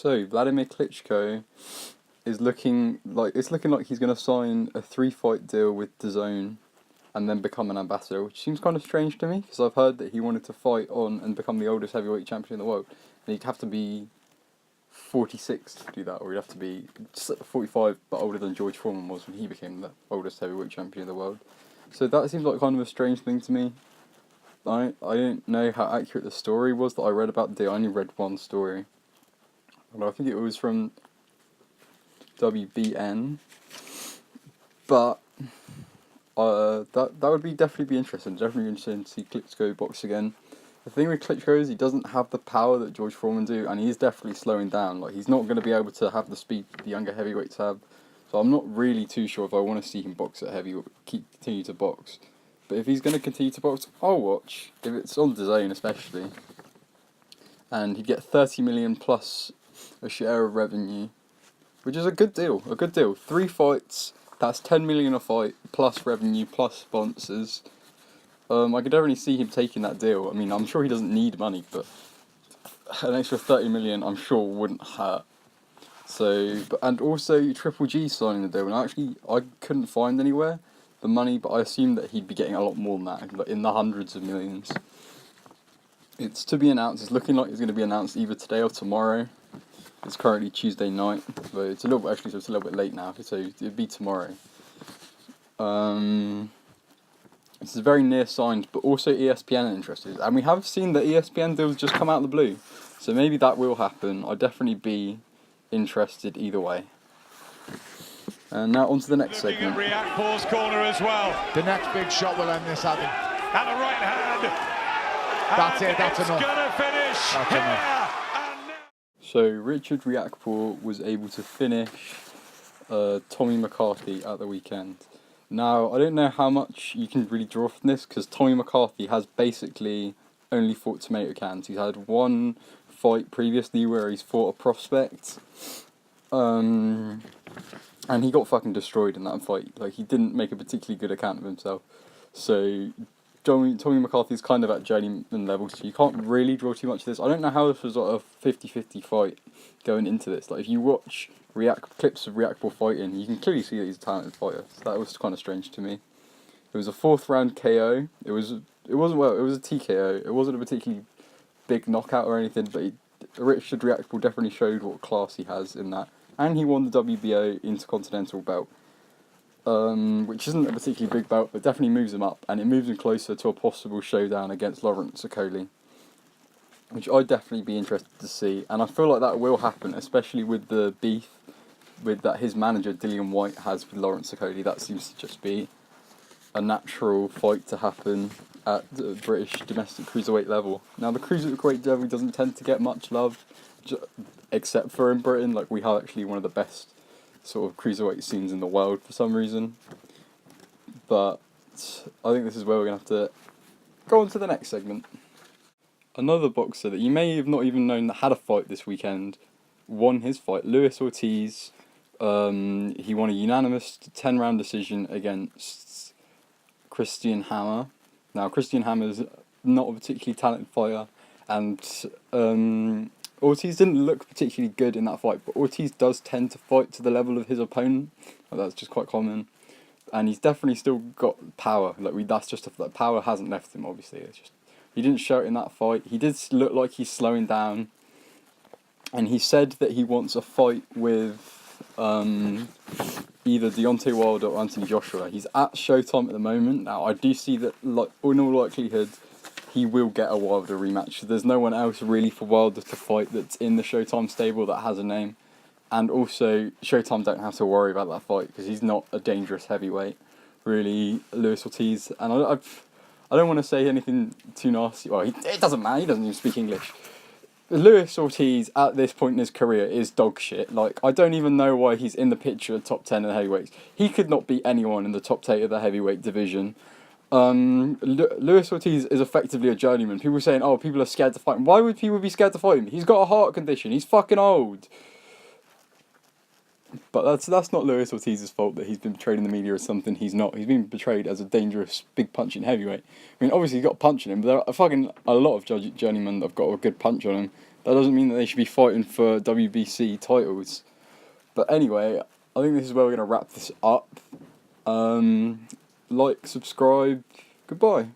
So, Vladimir Klitschko is looking like he's going to sign a 3-fight deal with DAZN and then become an ambassador, which seems kind of strange to me because I've heard that he wanted to fight on and become the oldest heavyweight champion in the world, and he'd have to be 46 to do that, or he'd have to be just 45 but older than George Foreman was when he became the oldest heavyweight champion in the world. So that seems like kind of a strange thing to me. I don't know how accurate the story was that I read about the deal. I only read one story. And I think it was from WBN. But that would definitely be interesting. Definitely interesting to see Klitschko box again. The thing with Klitschko is he doesn't have the power that George Foreman do, and he's definitely slowing down. Like, he's not going to be able to have the speed the younger heavyweights have. So I'm not really too sure if I want to see him box at heavyweight, continue to box. But if he's going to continue to box, I'll watch. If it's on DAZN especially. And he'd get 30 million plus a share of revenue, which is a good deal. 3 fights, that's 10 million a fight, plus revenue, plus sponsors. I could definitely see him taking that deal. I mean, I'm sure he doesn't need money, but an extra 30 million I'm sure wouldn't hurt. So, and also Triple G signing the deal, and I couldn't find anywhere the money, but I assume that he'd be getting a lot more than that, like in the hundreds of millions. It's to be announced. It's looking like it's going to be announced either today or tomorrow. It's currently Tuesday night, but it's a little bit late now, so it'd be tomorrow. This is very near signed, but also ESPN are interested, and we have seen that ESPN deals just come out of the blue, so maybe that will happen. I'd definitely be interested either way. And now on to the next segment. Looking at Riakpor's corner as well. The next big shot will end this, Adam. And a right hand. That's it, that's enough. It's gonna finish. That's enough. So Richard Riakporhe was able to finish Tommy McCarthy at the weekend. Now, I don't know how much you can really draw from this, because Tommy McCarthy has basically only fought tomato cans. He's had one fight previously where he's fought a prospect, and he got fucking destroyed in that fight. Like, he didn't make a particularly good account of himself. So Tommy McCarthy's kind of at journeyman level, so you can't really draw too much of this. I don't know how this was like a 50-50 fight going into this. Like, if you watch clips of Riakporhe fighting, you can clearly see that he's a talented fighter. So that was kind of strange to me. It was a 4th round KO. It was a TKO. It wasn't a particularly big knockout or anything, but Richard Riakporhe definitely showed what class he has in that. And he won the WBO Intercontinental belt, which isn't a particularly big belt, but definitely moves him up, and it moves him closer to a possible showdown against Lawrence Okolie, which I'd definitely be interested to see. And I feel like that will happen, especially with the beef that his manager Dillian Whyte has with Lawrence Okolie. That seems to just be a natural fight to happen at the British domestic cruiserweight level. Now, the cruiserweight level doesn't tend to get much love, except for in Britain. Like, we have actually one of the best sort of cruiserweight scenes in the world for some reason. But I think this is where we're going to have to go on to the next segment. Another boxer that you may have not even known that had a fight this weekend won his fight. Luis Ortiz. He won a unanimous 10-round decision against Christian Hammer. Now, Christian Hammer's not a particularly talented fighter, and Ortiz didn't look particularly good in that fight, but Ortiz does tend to fight to the level of his opponent. That's just quite common, and he's definitely still got power. That power hasn't left him. Obviously, it's just he didn't show it in that fight. He did look like he's slowing down, and he said that he wants a fight with either Deontay Wilder or Anthony Joshua. He's at Showtime at the moment. Now, I do see that, like, in all likelihood, he will get a Wilder rematch. There's no one else really for Wilder to fight that's in the Showtime stable that has a name. And also, Showtime don't have to worry about that fight because he's not a dangerous heavyweight, really, Luis Ortiz. And I don't want to say anything too nasty. Well, it doesn't matter. He doesn't even speak English. Luis Ortiz, at this point in his career, is dog shit. Like, I don't even know why he's in the picture of top 10 of the heavyweights. He could not beat anyone in the top 8 of the heavyweight division. Luis Ortiz is effectively a journeyman. People are saying, oh, people are scared to fight him. Why would people be scared to fight him? He's got a heart condition. He's fucking old. But that's not Luis Ortiz's fault that he's been portrayed in the media as something he's not. He's been portrayed as a dangerous, big punching heavyweight. I mean, obviously he's got a punch in him, but there are fucking a lot of journeymen that have got a good punch on him. That doesn't mean that they should be fighting for WBC titles. But anyway, I think this is where we're going to wrap this up. Like, subscribe, goodbye.